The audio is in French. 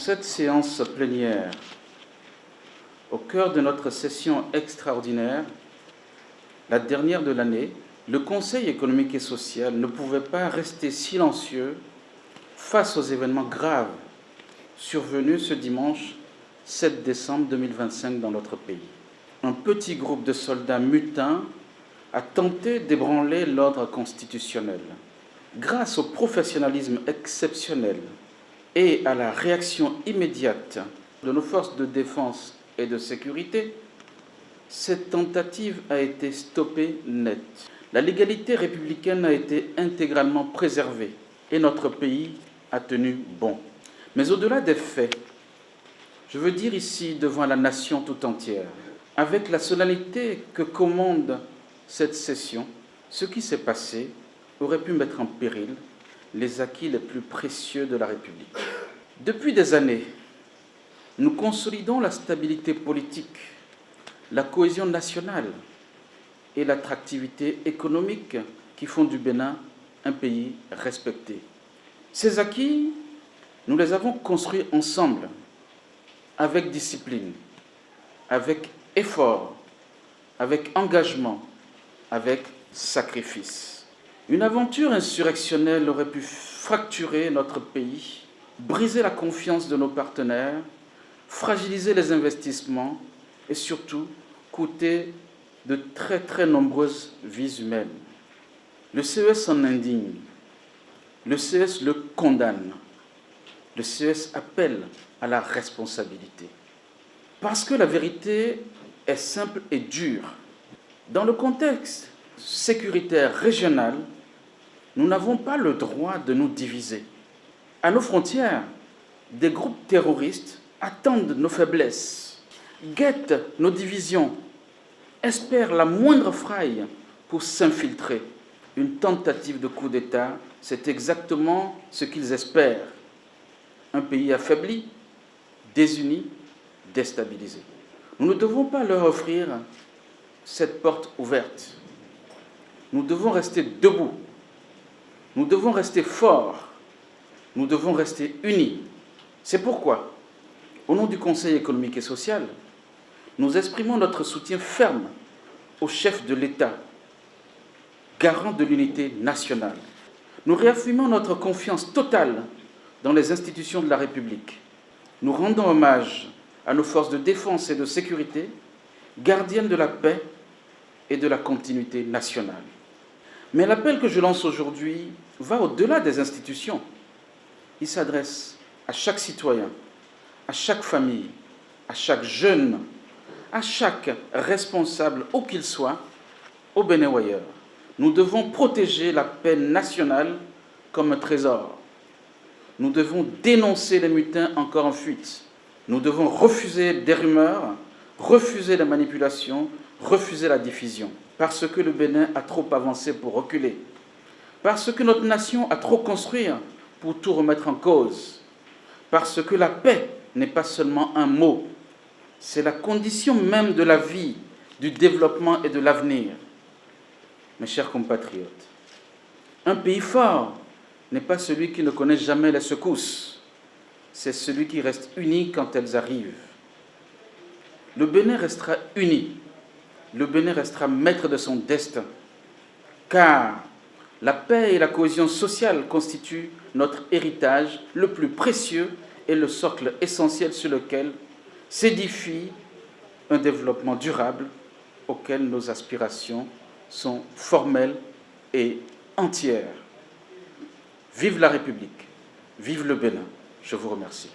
cette séance plénière, au cœur de notre session extraordinaire, la dernière de l'année, le Conseil économique et social ne pouvait pas rester silencieux face aux événements graves survenus ce dimanche 7 décembre 2025 dans notre pays. Un petit groupe de soldats mutins a tenté d'ébranler l'ordre constitutionnel. Grâce au professionnalisme exceptionnel et à la réaction immédiate de nos forces de défense et de sécurité, cette tentative a été stoppée net. La légalité républicaine a été intégralement préservée et notre pays a tenu bon. Mais au-delà des faits, je veux dire ici devant la nation tout entière, avec la solennité que commande cette session, ce qui s'est passé aurait pu mettre en péril les acquis les plus précieux de la République. Depuis des années, nous consolidons la stabilité politique, la cohésion nationale et l'attractivité économique qui font du Bénin un pays respecté. Ces acquis, nous les avons construits ensemble, avec discipline, avec effort, avec engagement, avec sacrifice. Une aventure insurrectionnelle aurait pu fracturer notre pays, briser la confiance de nos partenaires, fragiliser les investissements et surtout coûter de très nombreuses vies humaines. Le CES s'en indigne, le CES le condamne, le CES appelle à la responsabilité. Parce que la vérité est simple et dure. Dans le contexte sécuritaire régional, nous n'avons pas le droit de nous diviser. À nos frontières, des groupes terroristes attendent nos faiblesses, guettent nos divisions, espèrent la moindre faille pour s'infiltrer. Une tentative de coup d'État, c'est exactement ce qu'ils espèrent. Un pays affaibli, désuni, déstabilisé. Nous ne devons pas leur offrir cette porte ouverte. Nous devons rester debout. Nous devons rester forts. Nous devons rester unis. C'est pourquoi, au nom du Conseil économique et social, nous exprimons notre soutien ferme au chef de l'État, garant de l'unité nationale. Nous réaffirmons notre confiance totale dans les institutions de la République. Nous rendons hommage à nos forces de défense et de sécurité, gardiennes de la paix et de la continuité nationale. Mais l'appel que je lance aujourd'hui va au-delà des institutions. Il s'adresse à chaque citoyen, à chaque famille, à chaque jeune, à chaque responsable, où qu'il soit, au Bénin ou ailleurs. Nous devons protéger la paix nationale comme un trésor. Nous devons dénoncer les mutins encore en fuite. Nous devons refuser des rumeurs, refuser la manipulation, refuser la diffusion. Parce que le Bénin a trop avancé pour reculer. Parce que notre nation a trop construit pour tout remettre en cause. Parce que la paix n'est pas seulement un mot, c'est la condition même de la vie, du développement et de l'avenir. Mes chers compatriotes, un pays fort n'est pas celui qui ne connaît jamais les secousses, c'est celui qui reste uni quand elles arrivent. Le Bénin restera uni, le Bénin restera maître de son destin, car la paix et la cohésion sociale constituent notre héritage le plus précieux et le socle essentiel sur lequel s'édifie un développement durable auquel nos aspirations sont formelles et entières. Vive la République, vive le Bénin. Je vous remercie.